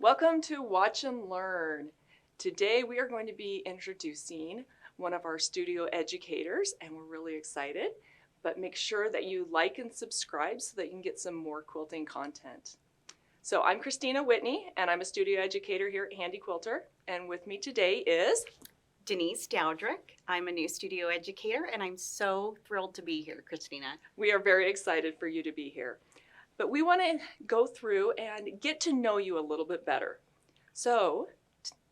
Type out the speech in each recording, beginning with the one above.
Welcome to Watch and Learn. Today we are going to be introducing one of our studio educators, and we're really excited. But make sure that you like and subscribe so that you can get some more quilting content. So I'm Christina Whitney, and I'm a studio educator here at Handi Quilter. And with me today is Denise Dowdrick. I'm a new studio educator, and I'm so thrilled to be here, Christina. We are very excited for you to be here. But we want to go through and get to know you a little bit better. So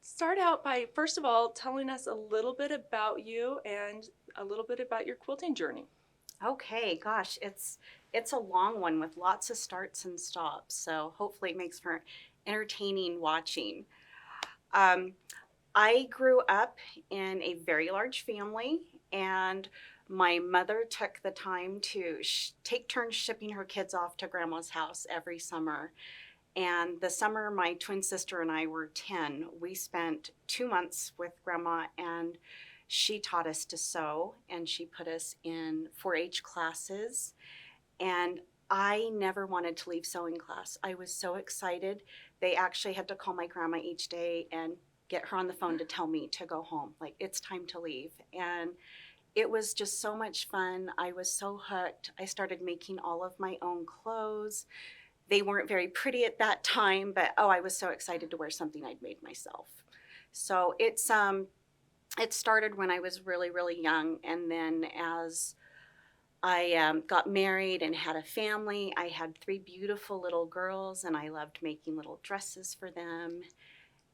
start out by, first of all, telling us a little bit about you and a little bit about your quilting journey. Okay, gosh, it's a long one with lots of starts and stops, so hopefully it makes for entertaining watching. I grew up in a very large family, and my mother took the time to take turns shipping her kids off to Grandma's house every summer. And the summer my twin sister and I were 10, we spent 2 months with Grandma, and she taught us to sew, and she put us in 4-H classes. And I never wanted to leave sewing class. I was so excited. They actually had to call my grandma each day and get her on the phone to tell me to go home, like it's time to leave. And it was just so much fun. I was so hooked. I started making all of my own clothes. They weren't very pretty at that time, but I was so excited to wear something I'd made myself. So it started when I was really, really young, and then as I got married and had a family, I had 3 beautiful little girls, and I loved making little dresses for them.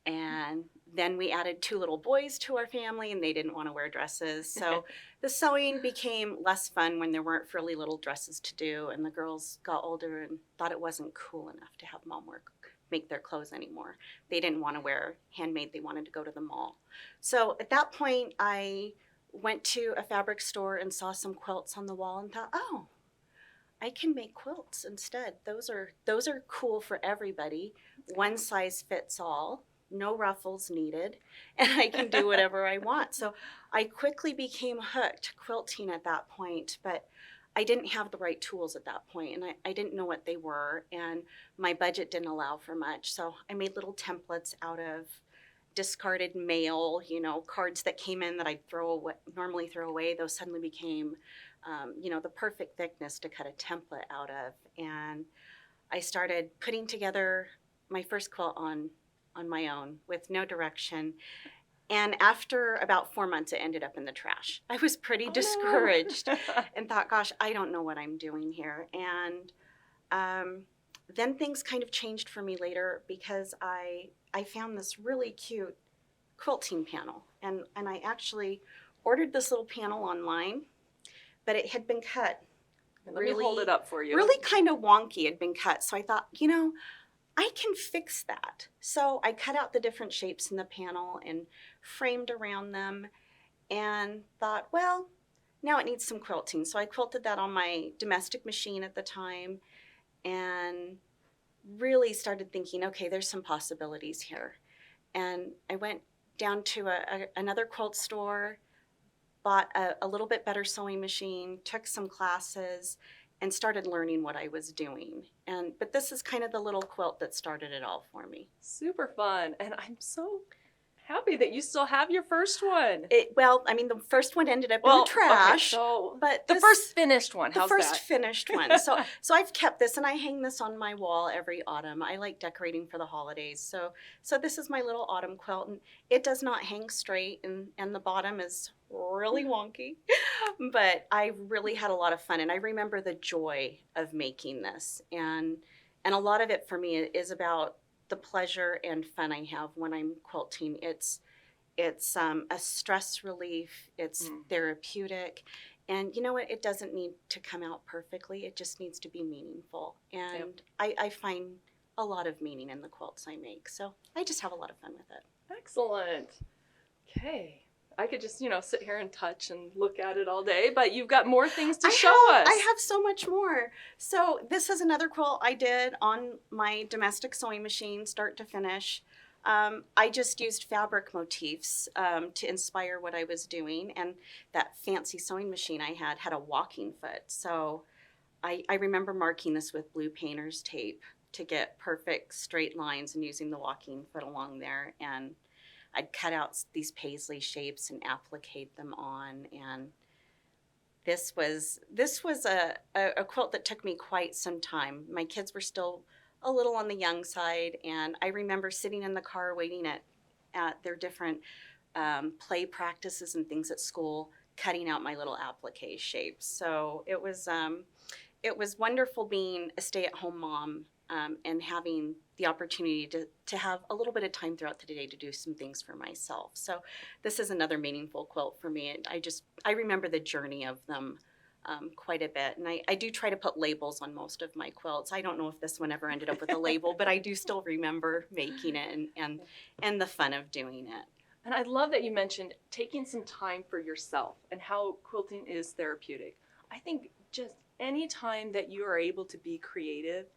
And then we added 2 little boys to our family, and they didn't want to wear dresses. So the sewing became less fun when there weren't frilly little dresses to do, and the girls got older and thought it wasn't cool enough to have mom make their clothes anymore. They didn't want to wear handmade. They wanted to go to the mall. So at that point, I went to a fabric store and saw some quilts on the wall and thought, oh, I can make quilts instead. Those are cool for everybody. One size fits all. No ruffles needed, and I can do whatever I want. So I quickly became hooked quilting at that point, but I didn't have the right tools at that point, and I didn't know what they were, and my budget didn't allow for much. So I made little templates out of discarded mail, cards that came in that I'd normally throw away. Those suddenly became, the perfect thickness to cut a template out of. And I started putting together my first quilt on my own with no direction. And after about 4 months, it ended up in the trash. I was pretty discouraged and thought, gosh, I don't know what I'm doing here. And then things kind of changed for me later because I found this really cute quilting panel. And I actually ordered this little panel online, but it had been cut. Let me hold it up for you. Really kind of wonky. It had been cut. So I thought, I can fix that. So I cut out the different shapes in the panel and framed around them and thought, well, now it needs some quilting. So I quilted that on my domestic machine at the time and really started thinking, okay, there's some possibilities here. And I went down to another quilt store, bought a little bit better sewing machine, took some classes, and started learning what I was doing. But this is kind of the little quilt that started it all for me. Super fun. And I'm so happy that you still have your first one. The first one ended up in the trash. Okay, but the first finished one, how's that? The first finished one. So I've kept this, and I hang this on my wall every autumn. I like decorating for the holidays. So this is my little autumn quilt, and it does not hang straight, and the bottom is really wonky. But I really had a lot of fun, and I remember the joy of making this. And a lot of it for me is about the pleasure and fun I have when I'm quilting. It's a stress relief. It's therapeutic. And you know what? It doesn't need to come out perfectly. It just needs to be meaningful. And I find a lot of meaning in the quilts I make. So I just have a lot of fun with it. Excellent. Okay. I could just, sit here and touch and look at it all day, but you've got more things to show us. I have so much more. So this is another quilt I did on my domestic sewing machine, start to finish. I just used fabric motifs to inspire what I was doing, and that fancy sewing machine I had a walking foot. So I remember marking this with blue painter's tape to get perfect straight lines and using the walking foot along there. And I'd cut out these paisley shapes and applique them on. And this was a quilt that took me quite some time. My kids were still a little on the young side, and I remember sitting in the car waiting at their different play practices and things at school, cutting out my little applique shapes. So it was wonderful being a stay-at-home mom, and having the opportunity to have a little bit of time throughout the day to do some things for myself. So this is another meaningful quilt for me. And I remember the journey of them quite a bit. And I do try to put labels on most of my quilts. I don't know if this one ever ended up with a label, but I do still remember making it and the fun of doing it. And I love that you mentioned taking some time for yourself and how quilting is therapeutic. I think just any time that you are able to be creative,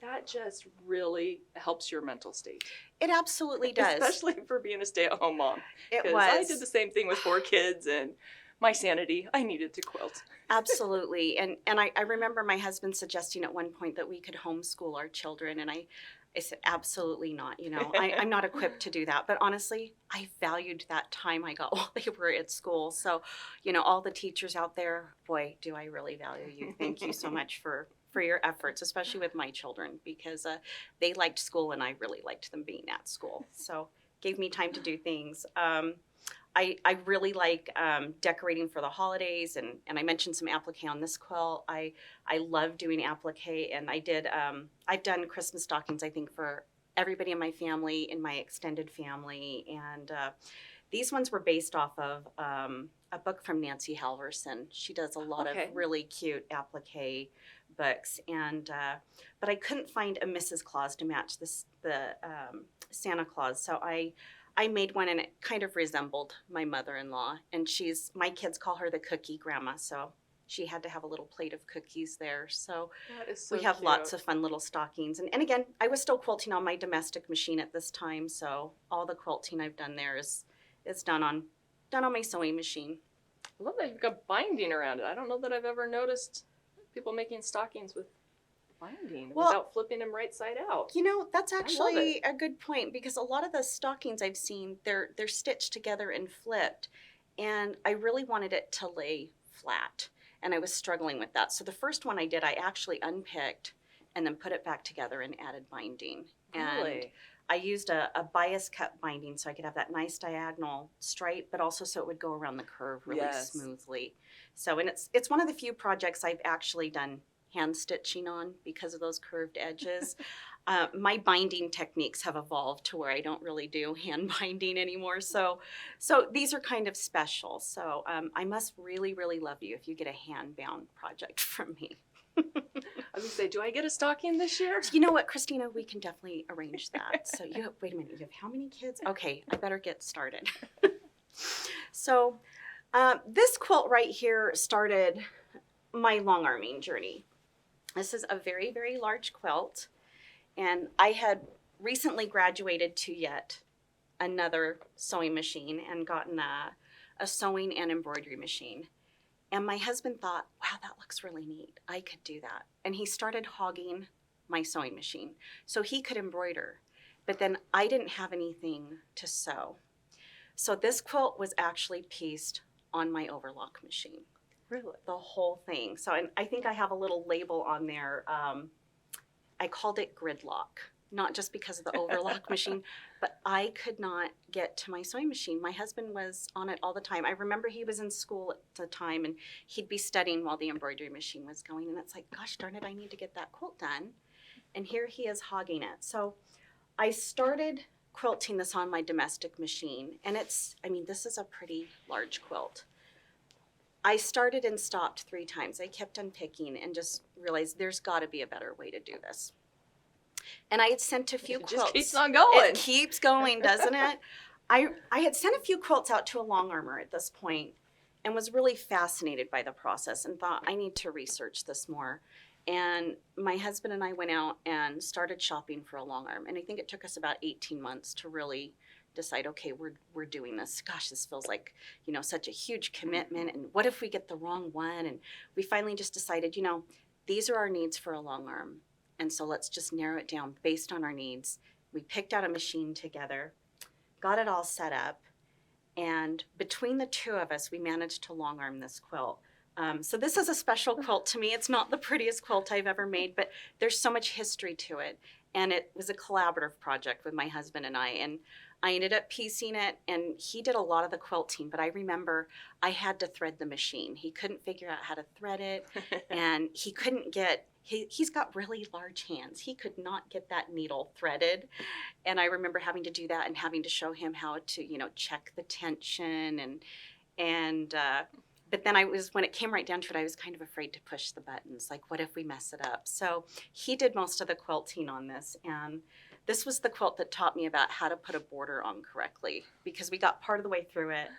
that just really helps your mental state. It absolutely does. Especially for being a stay-at-home mom. It was. I did the same thing with 4 kids, and my sanity, I needed to quilt. Absolutely. And I remember my husband suggesting at one point that we could homeschool our children, and I said, absolutely not. I'm not equipped to do that. But honestly, I valued that time I got while they were at school. So, all the teachers out there, boy, do I really value you. Thank you so much for your efforts, especially with my children, because they liked school and I really liked them being at school. So gave me time to do things. I really like decorating for the holidays, and I mentioned some applique on this quilt. I love doing applique, and I've done Christmas stockings, I think, for everybody in my family, in my extended family, and these ones were based off of a book from Nancy Halverson. She does a lot of really cute applique books, and but I couldn't find a Mrs. Claus to match the Santa Claus, so I made one, and it kind of resembled my mother-in-law, and my kids call her the cookie grandma, so she had to have a little plate of cookies there. So, that is so we have cute. lots of fun little stockings. And again, I was still quilting on my domestic machine at this time, so all the quilting I've done there is done on my sewing machine. I love that you've got binding around it. I don't know that I've ever noticed people making stockings with binding without flipping them right side out. That's actually a good point, because a lot of the stockings I've seen, they're stitched together and flipped, and I really wanted it to lay flat, and I was struggling with that. So the first one I did, I actually unpicked and then put it back together and added binding. Really? And I used a bias cut binding so I could have that nice diagonal stripe, but also so it would go around the curve really smoothly. So, and it's one of the few projects I've actually done hand stitching on because of those curved edges. My binding techniques have evolved to where I don't really do hand binding anymore. So these are kind of special. So I must really, really love you if you get a hand bound project from me. I was gonna say, do I get a stocking this year? You know what, Christina, we can definitely arrange that. So wait a minute, you have how many kids? Okay, I better get started. So this quilt right here started my long arming journey. This is a very, very large quilt, and I had recently graduated to yet another sewing machine and gotten a sewing and embroidery machine. And my husband thought, wow, that looks really neat. I could do that. And he started hogging my sewing machine so he could embroider. But then I didn't have anything to sew. So this quilt was actually pieced on my overlock machine. Really? The whole thing. So, and I think I have a little label on there. I called it gridlock, not just because of the overlock machine, but I could not get to my sewing machine. My husband was on it all the time. I remember he was in school at the time, and he'd be studying while the embroidery machine was going. And it's like, gosh darn it, I need to get that quilt done. And here he is hogging it. So I started quilting this on my domestic machine. And this is a pretty large quilt. I started and stopped 3 times. I kept unpicking and just realized there's got to be a better way to do this. And I had sent a few quilts. It just keeps on going. It keeps going, doesn't it? I had sent a few quilts out to a Longarmer at this point and was really fascinated by the process and thought, I need to research this more. And my husband and I went out and started shopping for a Longarm. And I think it took us about 18 months to really decide, okay, we're doing this. Gosh, this feels like, such a huge commitment. And what if we get the wrong one? And we finally just decided, these are our needs for a Longarm. And so let's just narrow it down based on our needs. We picked out a machine together, got it all set up, and between the two of us, we managed to long arm this quilt. So this is a special quilt to me. It's not the prettiest quilt I've ever made, but there's so much history to it. And it was a collaborative project with my husband and I. And I ended up piecing it, and he did a lot of the quilting, but I remember I had to thread the machine. He couldn't figure out how to thread it, and he couldn't get, he's got really large hands. He could not get that needle threaded. And I remember having to do that and having to show him how to, check the tension but then when it came right down to it, I was kind of afraid to push the buttons. Like, what if we mess it up? So he did most of the quilting on this. And this was the quilt that taught me about how to put a border on correctly, because we got part of the way through it.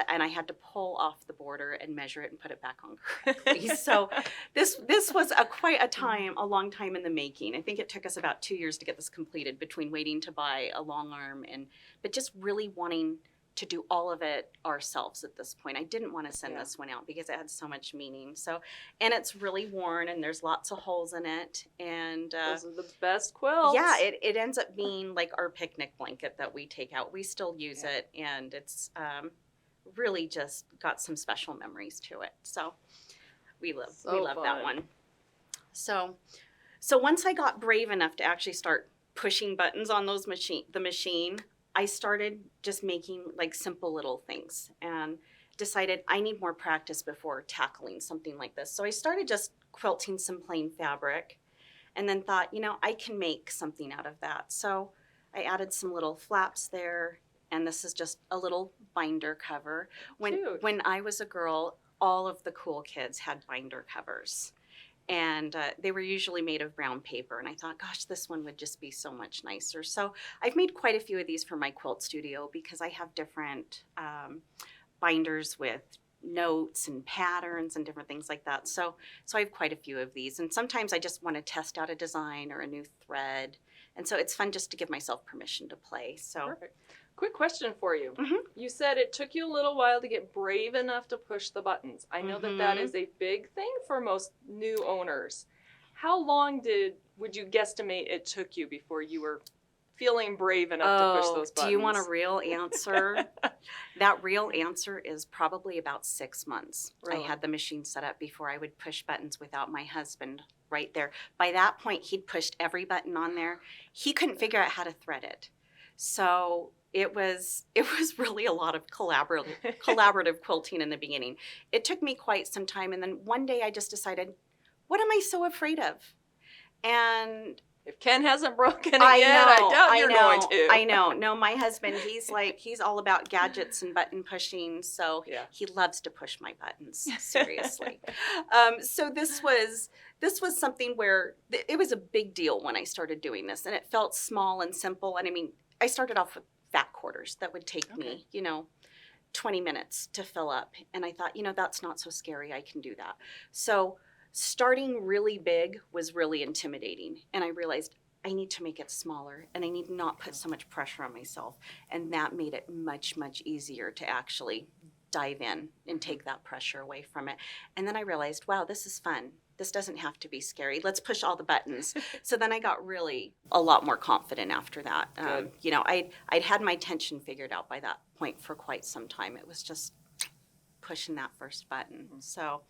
And I had to pull off the border and measure it and put it back on correctly. So this was quite a long time in the making. I think it took us about 2 years to get this completed, between waiting to buy a long arm but just really wanting to do all of it ourselves at this point. I didn't want to send this one out because it had so much meaning. So, and it's really worn, and there's lots of holes in it. And those are the best quilts. Yeah, it ends up being like our picnic blanket that we take out. We still use it, and it's really just got some special memories to it. So we love that one. So once I got brave enough to actually start pushing buttons on the machine, I started just making like simple little things and decided I need more practice before tackling something like this. So I started just quilting some plain fabric, and then thought, I can make something out of that. So I added some little flaps there, and this is just a little binder cover. When I was a girl, all of the cool kids had binder covers. And they were usually made of brown paper. And I thought, gosh, this one would just be so much nicer. So I've made quite a few of these for my quilt studio, because I have different binders with notes and patterns and different things like that. So I have quite a few of these. And sometimes I just want to test out a design or a new thread. And so it's fun just to give myself permission to play. So. Perfect. Quick question for you. Mm-hmm. You said it took you a little while to get brave enough to push the buttons. I know that is a big thing for most new owners. How long would you guesstimate it took you before you were feeling brave enough to push those buttons? Do you want a real answer? That real answer is probably about 6 months. Really? I had the machine set up before I would push buttons without my husband right there. By that point, he'd pushed every button on there. He couldn't figure out how to thread it. So it was really a lot of collaborative quilting in the beginning. It took me quite some time, and then one day I just decided, what am I so afraid of? And if Ken hasn't broken it yet, I doubt you're going to. I know. No, my husband, he's all about gadgets and button pushing, so he loves to push my buttons, seriously. So this was something where it was a big deal when I started doing this, and it felt small and simple. And I mean, I started off with fat quarters that would take me, 20 minutes to fill up. And I thought, that's not so scary. I can do that. So starting really big was really intimidating. And I realized I need to make it smaller, and I need not put so much pressure on myself. And that made it much, much easier to actually dive in and take that pressure away from it. And then I realized, wow, this is fun. This doesn't have to be scary. Let's push all the buttons. So then I got really a lot more confident after that. I'd had my tension figured out by that point for quite some time. It was just pushing that first button. So,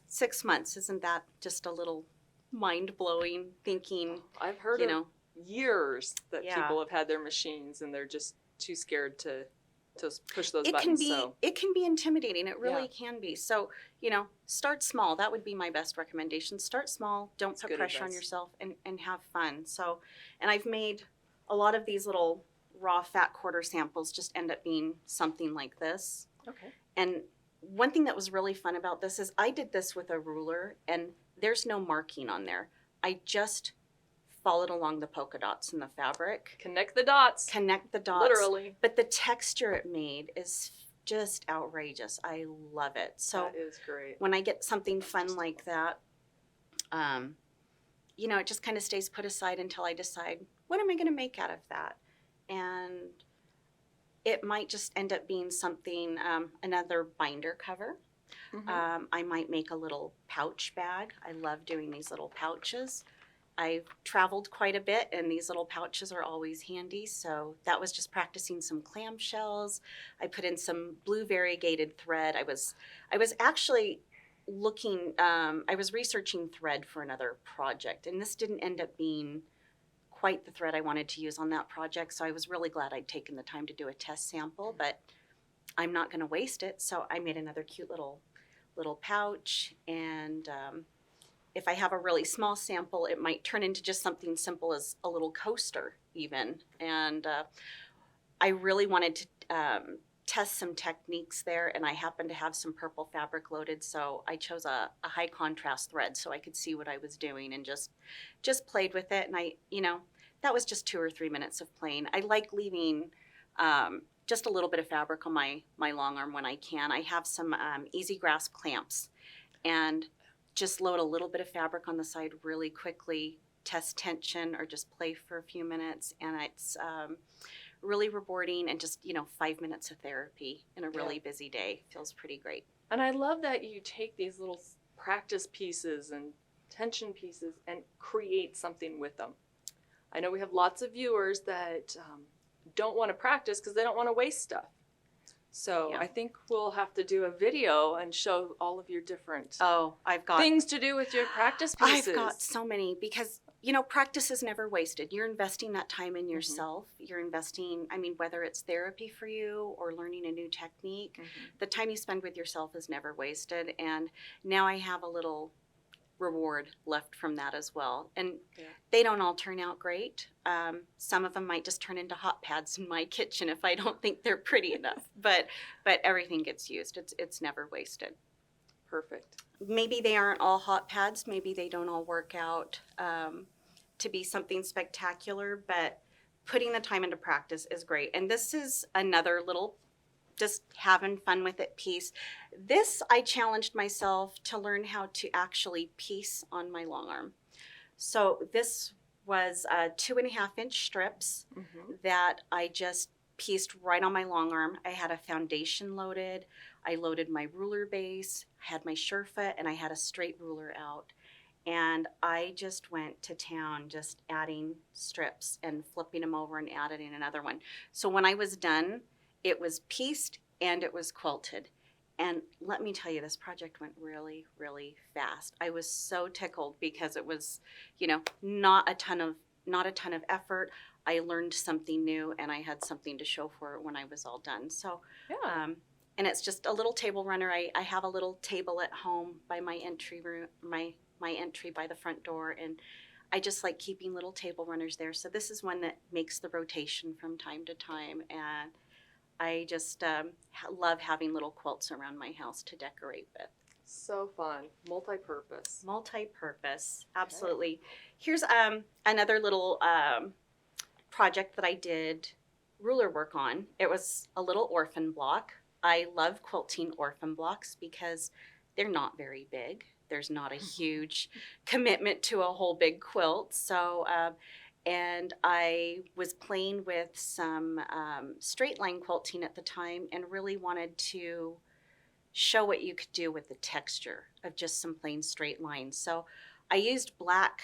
6 months. Isn't that just a little mind-blowing thinking? I've heard of years that people have had their machines and they're just too scared to push those buttons. It can be intimidating. It really can be. So, start small. That would be my best recommendation. Start small. Don't put pressure on yourself, and have fun. So, and I've made a lot of these little raw fat quarter samples just end up being something like this. Okay. And one thing that was really fun about this is I did this with a ruler, and there's no marking on there. I just followed along the polka dots in the fabric. Connect the dots. Literally. But the texture it made is just outrageous. I love it. So that is great. When I get something fun like that, it just kind of stays put aside until I decide, what am I going to make out of that? And it might just end up being something, another binder cover. Mm-hmm. I might make a little pouch bag. I love doing these little pouches. I've traveled quite a bit, and these little pouches are always handy. So that was just practicing some clamshells. I put in some blue variegated thread. I was actually looking. I was researching thread for another project, and this didn't end up being quite the thread I wanted to use on that project. So I was really glad I'd taken the time to do a test sample, but I'm not going to waste it. So I made another cute little pouch, and if I have a really small sample, it might turn into just something simple as a little coaster even. And I really wanted to test some techniques there, and I happened to have some purple fabric loaded, so I chose a high contrast thread so I could see what I was doing, and just played with it. And that was just 2 or 3 minutes of playing. I like leaving just a little bit of fabric on my long arm when I can. I have some easy grasp clamps, and just load a little bit of fabric on the side really quickly, test tension, or just play for a few minutes. And it's really rewarding, and just 5 minutes of therapy in a really busy day feels pretty great. And I love that you take these little practice pieces and tension pieces and create something with them. I know we have lots of viewers that don't want to practice because they don't want to waste stuff. So I think we'll have to do a video and show all of your different I've got things to do with your practice pieces. I've got so many, because practice is never wasted. You're investing that time in yourself. You're investing, whether it's therapy for you or learning a new technique, the time you spend with yourself is never wasted. And now I have a little reward left from that as well. And they don't all turn out great. Some of them might just turn into hot pads in my kitchen if I don't think they're pretty enough. But everything gets used. It's never wasted. Perfect. Maybe they aren't all hot pads. Maybe they don't all work out to be something spectacular. But putting the time into practice is great. And this is another little just having fun with it piece. This, I challenged myself to learn how to actually piece on my long arm. So this was 2.5-inch strips that I just pieced right on my long arm. I had a foundation loaded. I loaded my ruler base, I had my Sherfa, and I had a straight ruler out. And I just went to town just adding strips and flipping them over and adding another one. So when I was done, it was pieced and it was quilted. And let me tell you, this project went really, really fast. I was so tickled because it was, not a ton of effort. I learned something new, and I had something to show for it when I was all done. So, and it's just a little table runner. I have a little table at home by my entry room, my entry by the front door, and I just like keeping little table runners there. So this is one that makes the rotation from time to time, and I just love having little quilts around my house to decorate with. So fun. Multi-purpose. Multi-purpose, absolutely. Okay. Here's another little project that I did ruler work on. It was a little Orphan block. I love quilting Orphan blocks because they're not very big. There's not a huge commitment to a whole big quilt. So, and I was playing with some straight line quilting at the time, and really wanted to show what you could do with the texture of just some plain straight lines. So I used black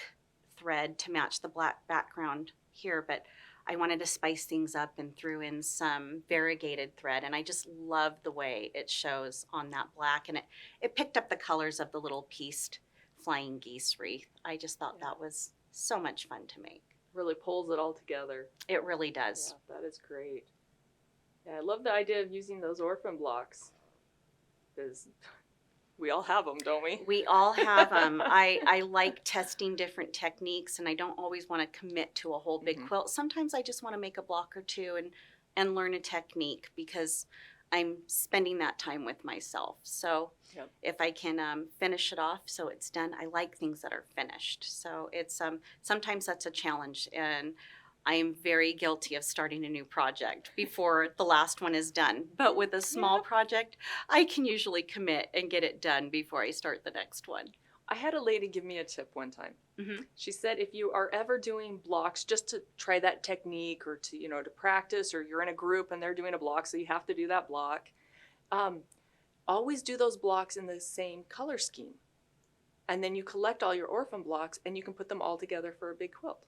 thread to match the black background here, but I wanted to spice things up and threw in some variegated thread, and I just love the way it shows on that black, and it picked up the colors of the little pieced flying geese wreath. I just thought that was so much fun to make. Really pulls it all together. It really does. Yeah, that is great. Yeah, I love the idea of using those Orphan blocks, because we all have them, don't we? We all have them. I like testing different techniques, and I don't always want to commit to a whole big quilt. Sometimes I just want to make a block or two and learn a technique, because I'm spending that time with myself. So if I can finish it off so it's done, I like things that are finished. So it's sometimes that's a challenge, and I am very guilty of starting a new project before the last one is done. But with a small project, I can usually commit and get it done before I start the next one. I had a lady give me a tip one time. She said, if you are ever doing blocks, just to try that technique, or to to practice, or you're in a group and they're doing a block, so you have to do that block, always do those blocks in the same color scheme. and then you collect all your Orphan blocks and you can put them all together for a big quilt.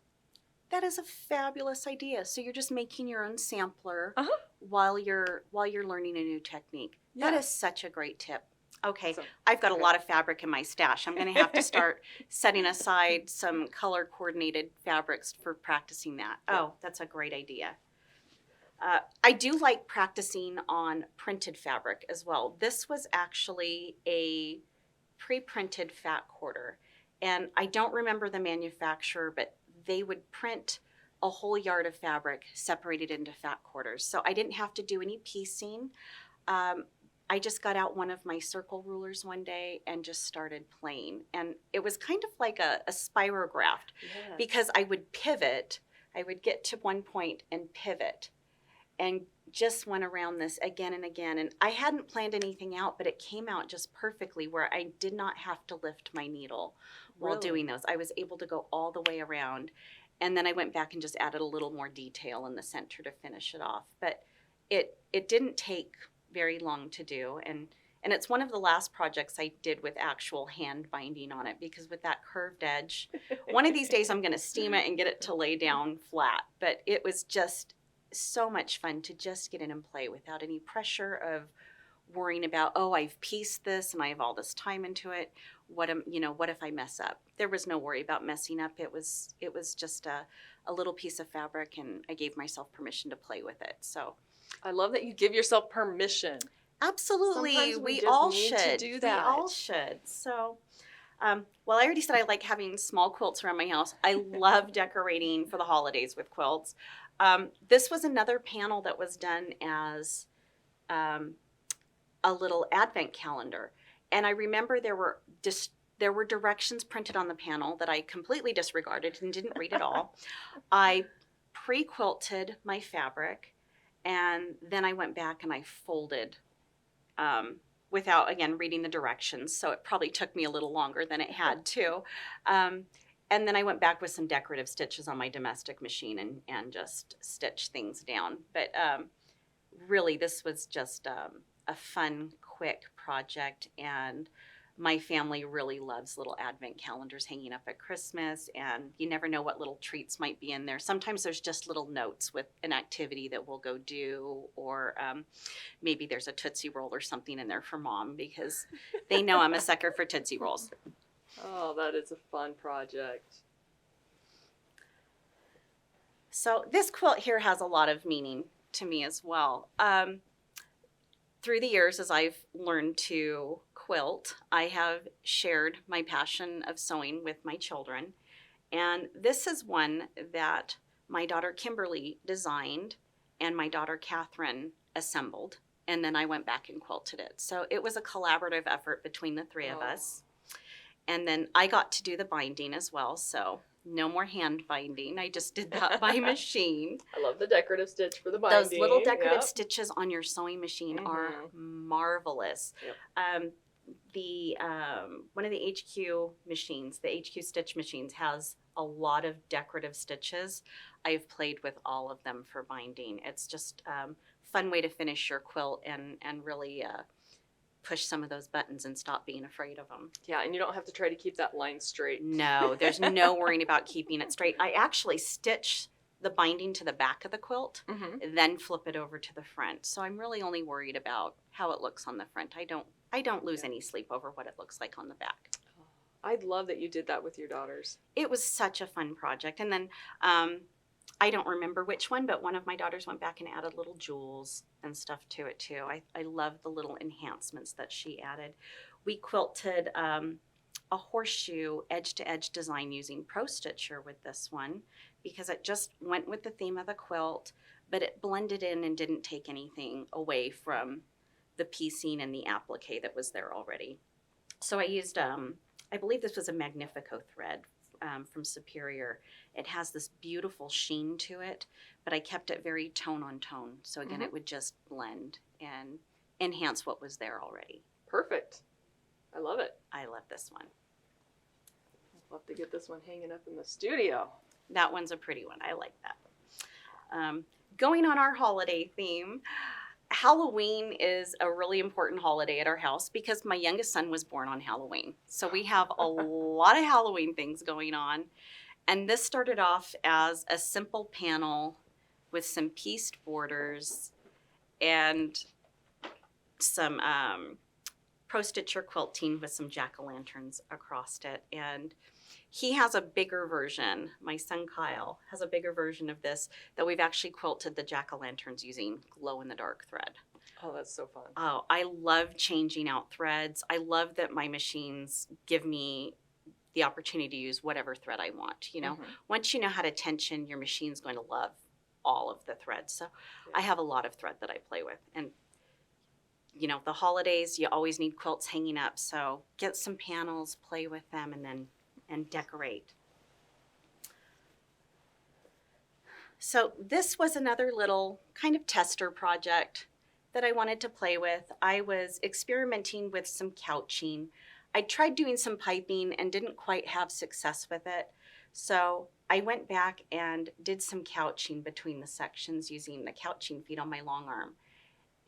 That is a fabulous idea. So you're just making your own sampler Uh-huh. while you're learning a new technique. That Yeah. is such a great tip. Okay, So, I've got okay. a lot of fabric in my stash. I'm going to have to start setting aside some color coordinated fabrics for practicing that. Yeah. Oh, that's a great idea. I do like practicing on printed fabric as well. This was actually a pre-printed fat quarter, and I don't remember the manufacturer, but they would print a whole yard of fabric separated into fat quarters. So I didn't have to do any piecing. I just got out one of my circle rulers one day and just started playing. And it was kind of like a spirograph, Yeah. because I would pivot. I would get to one point and pivot and just went around this again and again. And I hadn't planned anything out, but it came out just perfectly where I did not have to lift my needle while Really? doing those. I was able to go all the way around. And then I went back and just added a little more detail in the center to finish it off. But it didn't take very long to do. And it's one of the last projects I did with actual hand binding on it, because with that curved edge, one of these days I'm going to steam it and get it to lay down flat. But it was just so much fun to just get in and play without any pressure of worrying about, oh, I've pieced this and I have all this time into it. What if I mess up? There was no worry about messing up. It was just a little piece of fabric, and I gave myself permission to play with it. So I love that you give yourself permission. absolutely, Sometimes we just all need to should. do that. We all should. So, well, I already said I like having small quilts around my house. I love decorating for the holidays with quilts. This was another panel that was done as a little advent calendar. And I remember there were directions printed on the panel that I completely disregarded and didn't read at all. I pre-quilted my fabric, and then I went back and I folded without, again, reading the directions. So it probably took me a little longer than it had to. And then I went back with some decorative stitches on my domestic machine and just stitched things down. But really, this was just a fun, quick project. And my family really loves little advent calendars hanging up at Christmas. And you never know what little treats might be in there. Sometimes there's just little notes with an activity that we'll go do. Or maybe there's a Tootsie Roll or something in there for Mom, because they know I'm a sucker for Tootsie Rolls. Oh, that is a fun project. So this quilt here has a lot of meaning to me as well. Through the years, as I've learned to quilt, I have shared my passion of sewing with my children. And this is one that my daughter Kimberly designed and my daughter Catherine assembled. And then I went back and quilted it. So it was a collaborative effort between the three of us. And then I got to do the binding as well, so no more hand binding. I just did that by machine. I love the decorative stitch for the binding. Those little decorative Yep. stitches on your sewing machine are marvelous. Yep. One of the HQ machines, the HQ stitch machines, has a lot of decorative stitches. I've played with all of them for binding. It's just a fun way to finish your quilt and really push some of those buttons and stop being afraid of them. Yeah, and you don't have to try to keep that line straight. No, there's no worrying about keeping it straight. I actually stitch the binding to the back of the quilt, then flip it over to the front. So I'm really only worried about how it looks on the front. I don't lose any sleep over what it looks like on the back. I love that you did that with your daughters. It was such a fun project. And then I don't remember which one, but one of my daughters went back and added little jewels and stuff to it too. I love the little enhancements that she added. We quilted a horseshoe edge-to-edge design using Pro Stitcher with this one, because it just went with the theme of the quilt, but it blended in and didn't take anything away from the piecing and the applique that was there already. So I used, I believe this was a Magnifico thread from Superior. It has this beautiful sheen to it, but I kept it very tone on tone. So again, it would just blend and enhance what was there already. Perfect. I love it. I love this one. I'd love to get this one hanging up in the studio. That one's a pretty one. I like that. Going on our holiday theme, Halloween is a really important holiday at our house because my youngest son was born on Halloween. So we have a lot of Halloween things going on. And this started off as a simple panel with some pieced borders and some pro-stitcher quilting with some jack-o'-lanterns across it. And he has a bigger version, my son Kyle has a bigger version of this that we've actually quilted the jack-o'-lanterns using glow-in-the-dark thread. Oh, that's so fun. Oh, I love changing out threads. I love that my machines give me the opportunity to use whatever thread I want. You know, once you know how to tension, your machine's going to love all of the threads. So I have a lot of thread that I play with. And, you know, the holidays, you always need quilts hanging up. So get some panels, play with them, and decorate. So this was another little kind of tester project that I wanted to play with. I was experimenting with some couching. I tried doing some piping and didn't quite have success with it. So I went back and did some couching between the sections using the couching feet on my Longarm.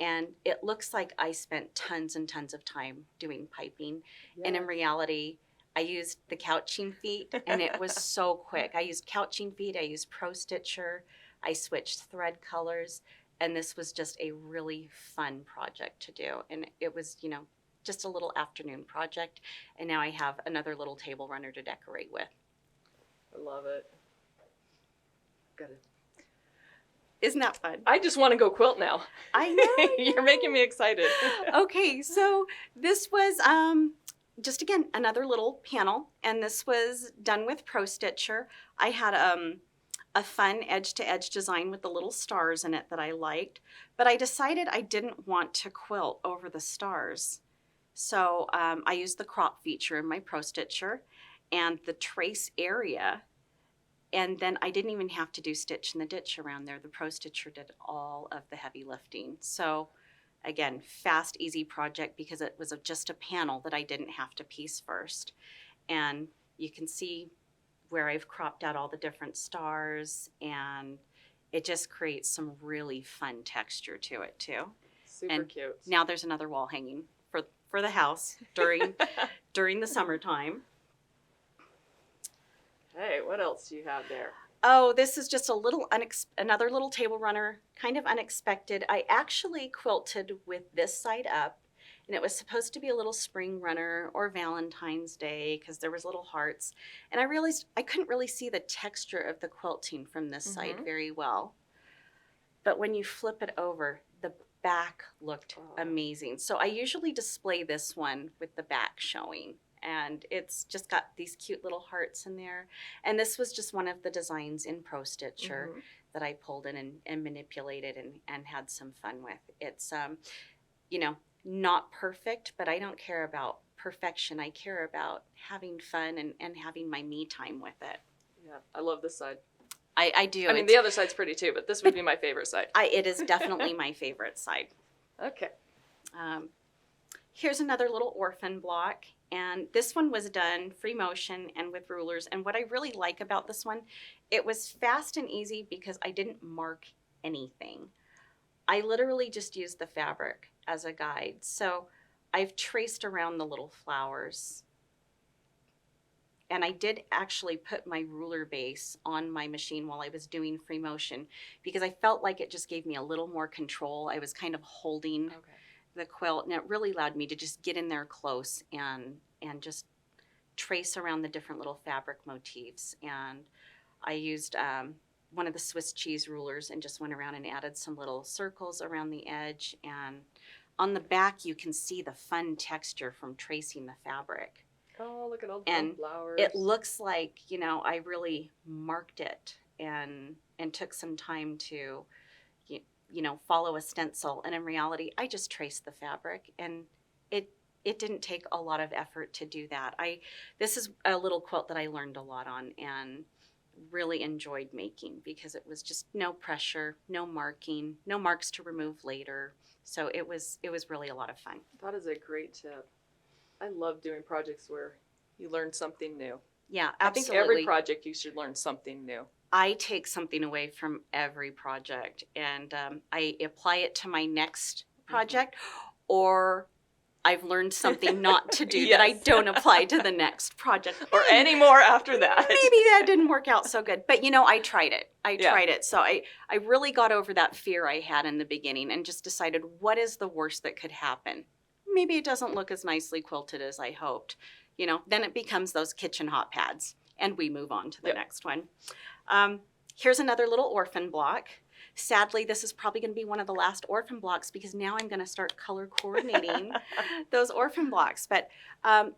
And it looks like I spent tons and tons of time doing piping. Yeah. And in reality, I used the couching feet and it was so quick. I used couching feet, I used Pro Stitcher, I switched thread colors, and this was just a really fun project to do. And it was, you know, just a little afternoon project. And now I have another little table runner to decorate with. I love it. Got it. Isn't that fun? I just want to go quilt now. I know. You're making me excited. Okay, so this was just again another little panel, and this was done with Pro Stitcher. I had a fun edge-to-edge design with the little stars in it that I liked, but I decided I didn't want to quilt over the stars. So I used the crop feature in my Pro Stitcher and the trace area, and then I didn't even have to do stitch in the ditch around there. The Pro Stitcher did all of the heavy lifting. So again, fast, easy project because it was just a panel that I didn't have to piece first. And you can see where I've cropped out all the different stars, and it just creates some really fun texture to it too. Super cute. Now there's another wall hanging for the house during the summertime. Hey, what else do you have there? Oh, this is just a little another little table runner, kind of unexpected. I actually quilted with this side up, and it was supposed to be a little spring runner or Valentine's Day because there was little hearts. And I realized I couldn't really see the texture of the quilting from this side very well. But when you flip it over, the back looked amazing. So I usually display this one with the back showing. And it's just got these cute little hearts in there. And this was just one of the designs in Pro Stitcher that I pulled in and manipulated and had some fun with. It's, you know, not perfect, but I don't care about perfection. I care about having fun and having my me time with it. Yeah, I love this side. I do. I mean, the other side's pretty too, but this would be my favorite side. It is definitely my favorite side. Okay. Here's another little Orphan block. And this one was done free motion and with rulers. And what I really like about this one, it was fast and easy because I didn't mark anything. I literally just used the fabric as a guide. So I've traced around the little flowers. And I did actually put my ruler base on my machine while I was doing free motion because I felt like it just gave me a little more control. I was kind of holding the quilt, and it really allowed me to just get in there close and just trace around the different little fabric motifs. And I used one of the Swiss cheese rulers and just went around and added some little circles around the edge. And on the back, you can see the fun texture from tracing the fabric. Oh, look at all the flowers. It looks like, you know, I really marked it and took some time to, you know, follow a stencil. And in reality, I just traced the fabric, and it didn't take a lot of effort to do that. This is a little quilt that I learned a lot on and really enjoyed making because it was just no pressure, no marking, no marks to remove later. So it was really a lot of fun. That is a great tip. I love doing projects where you learn something new. Yeah, absolutely. I think every project you should learn something new. I take something away from every project, and I apply it to my next project, or I've learned something not to do that I Yes. don't apply to the next project. Or any more after that. Maybe that didn't work out so good. But, I tried it. I tried it. So I really got over that fear I had in the beginning and just decided, what is the worst that could happen? Maybe it doesn't look as nicely quilted as I hoped. Then it becomes those kitchen hot pads, and we move on to the next one. Here's another little orphan block. Sadly, this is probably going to be one of the last orphan blocks because now I'm going to start color coordinating those orphan blocks. But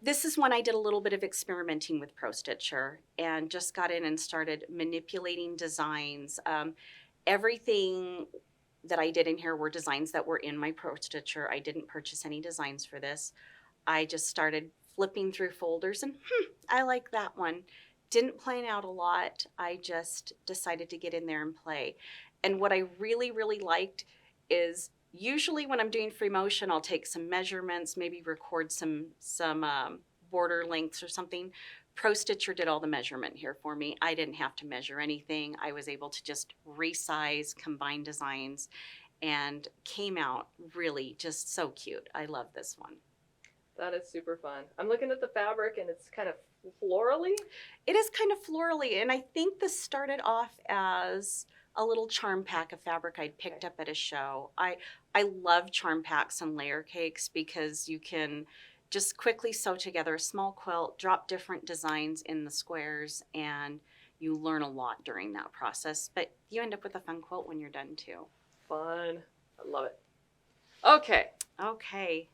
this is when I did a little bit of experimenting with Pro Stitcher and just got in and started manipulating designs. Everything that I did in here were designs that were in my Pro Stitcher. I didn't purchase any designs for this. I just started flipping through folders and I like that one. Didn't plan out a lot. I just decided to get in there and play. And what I really, really liked is usually when I'm doing free motion, I'll take some measurements, maybe record some border lengths or something. Pro Stitcher did all the measurement here for me. I didn't have to measure anything. I was able to just resize, combine designs, and came out really just so cute. I love this one. That is super fun. I'm looking at the fabric and it's kind of florally. It is kind of florally, and I think this started off as a little charm pack of fabric I'd picked up at a show. I love charm packs and layer cakes because you can just quickly sew together a small quilt, drop different designs in the squares, and you learn a lot during that process. But you end up with a fun quilt when you're done too. Fun. I love it. Okay.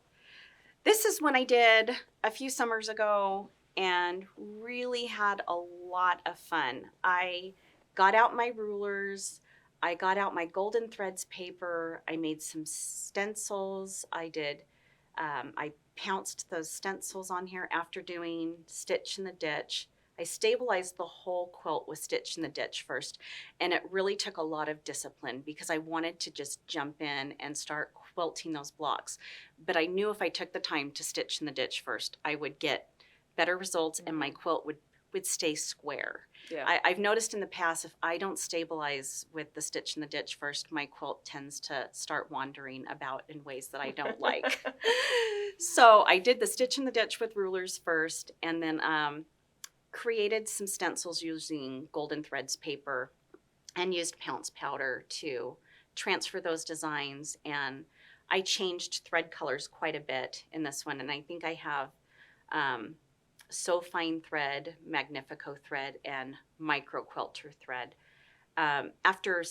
This is one I did a few summers ago and really had a lot of fun. I got out my rulers, I got out my golden threads paper, I made some stencils, I pounced those stencils on here after doing Stitch in the Ditch. I stabilized the whole quilt with Stitch in the Ditch first, and it really took a lot of discipline because I wanted to just jump in and start quilting those blocks. But I knew if I took the time to Stitch in the Ditch first, I would get better results and my quilt would stay square. Yeah. I've noticed in the past, if I don't stabilize with the Stitch in the Ditch first, my quilt tends to start wandering about in ways that I don't like. So I did the Stitch in the Ditch with rulers first, and then created some stencils using golden threads paper and used pounce powder to transfer those designs. And I changed thread colors quite a bit in this one, and I think I have So Fine thread, Magnifico thread, and Micro Quilter thread. After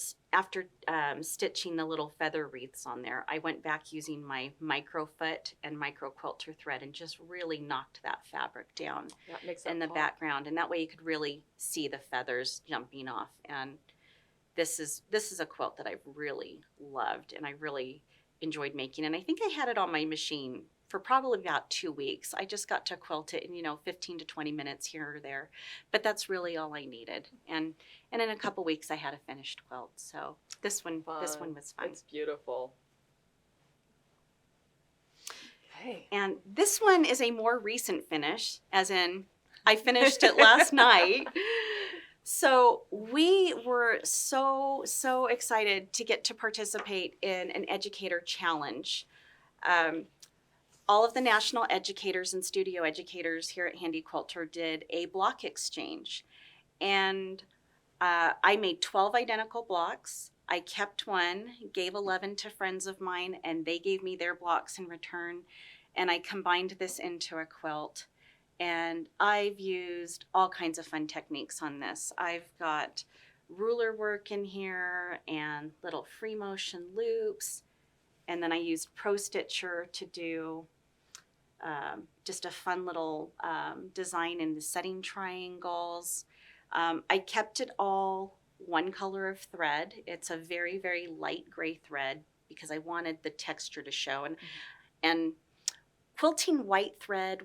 stitching the little feather wreaths on there, I went back using my Micro Foot and Micro Quilter thread and just really knocked that fabric down in the background, and that way you could really see the feathers jumping off. And this is a quilt that I've really loved and I really enjoyed making, and I think I had it on my machine for probably about 2 weeks. I just got to quilt it in 15 to 20 minutes here or there, but that's really all I needed. And in a couple weeks I had a finished quilt. So this one was fun. It's beautiful. Okay. And this one is a more recent finish, as in I finished it last night. So we were so excited to get to participate in an educator challenge. All of the national educators and studio educators here at Handi Quilter did a block exchange. And I made 12 identical blocks. I kept one, gave 11 to friends of mine, and they gave me their blocks in return. And I combined this into a quilt. And I've used all kinds of fun techniques on this. I've got ruler work in here and little free motion loops. And then I used Pro Stitcher to do just a fun little design in the setting triangles. I kept it all one color of thread. It's a very, very light gray thread because I wanted the texture to show. And quilting white thread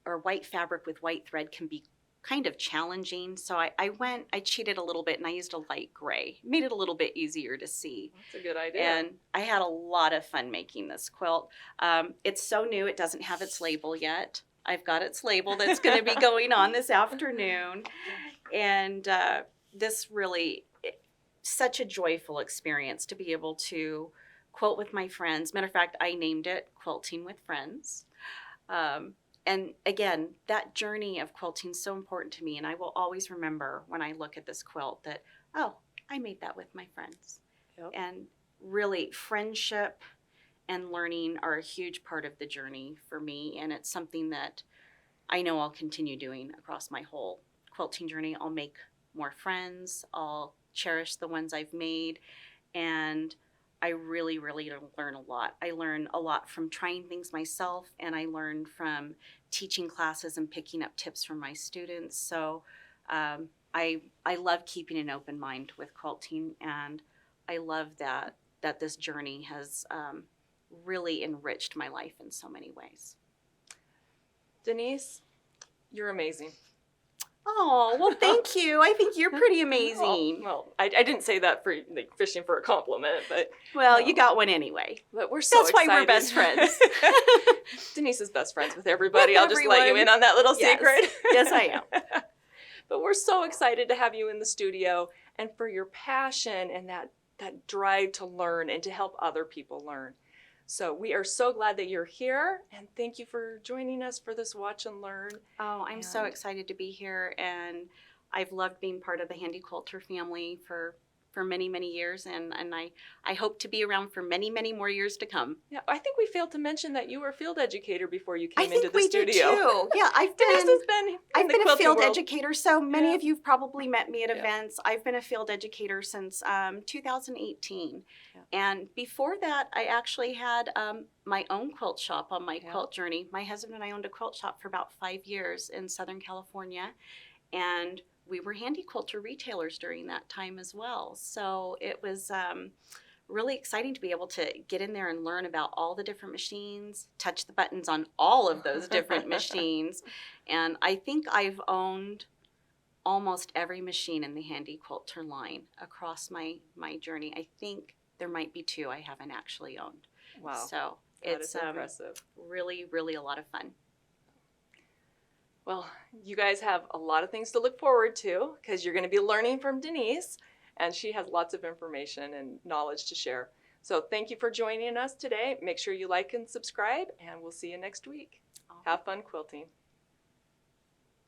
or white fabric with white thread can be kind of challenging. So I cheated a little bit and I used a light gray. Made it a little bit easier to see. That's a good idea. And I had a lot of fun making this quilt. It's so new, it doesn't have its label yet. I've got its label that's going to be going on this afternoon. And this really, such a joyful experience to be able to quilt with my friends. Matter of fact, I named it Quilting with Friends. And again, that journey of quilting is so important to me, and I will always remember when I look at this quilt that, oh, I made that with my friends. Yep. And really, friendship and learning are a huge part of the journey for me, and it's something that I know I'll continue doing across my whole quilting journey. I'll make more friends, I'll cherish the ones I've made, and I really, really learn a lot. I learn a lot from trying things myself, and I learn from teaching classes and picking up tips from my students. So I love keeping an open mind with quilting, and I love that this journey has really enriched my life in so many ways. Denise, you're amazing. Oh, well, thank you. I think you're pretty amazing. Well, I didn't say that for like fishing for a compliment, but well, you got one anyway. But we're so excited. That's why we're best friends. Denise is best friends with everybody. I'll just let you in on that little secret. Yes, I am. But we're so excited to have you in the studio and for your passion and that drive to learn and to help other people learn. So we are so glad that you're here, and thank you for joining us for this Watch and Learn. Oh, I'm so excited to be here, and I've loved being part of the Handi Quilter family for many, many years, and I hope to be around for many, many more years to come. Yeah, I think we failed to mention that you were a field educator before you came into the we studio. Did too. Yeah, I've been a field world. educator, so many of you've probably met me at events. I've been a field educator since 2018. Yeah. And before that, I actually had my own quilt shop on my quilt journey. My husband and I owned a quilt shop for about 5 years in Southern California, and we were Handi Quilter retailers during that time as well. So it was really exciting to be able to get in there and learn about all the different machines, touch the buttons on all of those different machines. And I think I've owned almost every machine in the Handi Quilter line across my journey. I think there might be 2 I haven't actually owned. Wow. So it's impressive. Really, really a lot of fun. Well, you guys have a lot of things to look forward to because you're going to be learning from Denise, and she has lots of information and knowledge to share. So thank you for joining us today. Make sure you like and subscribe, and we'll see you next week. Have fun quilting.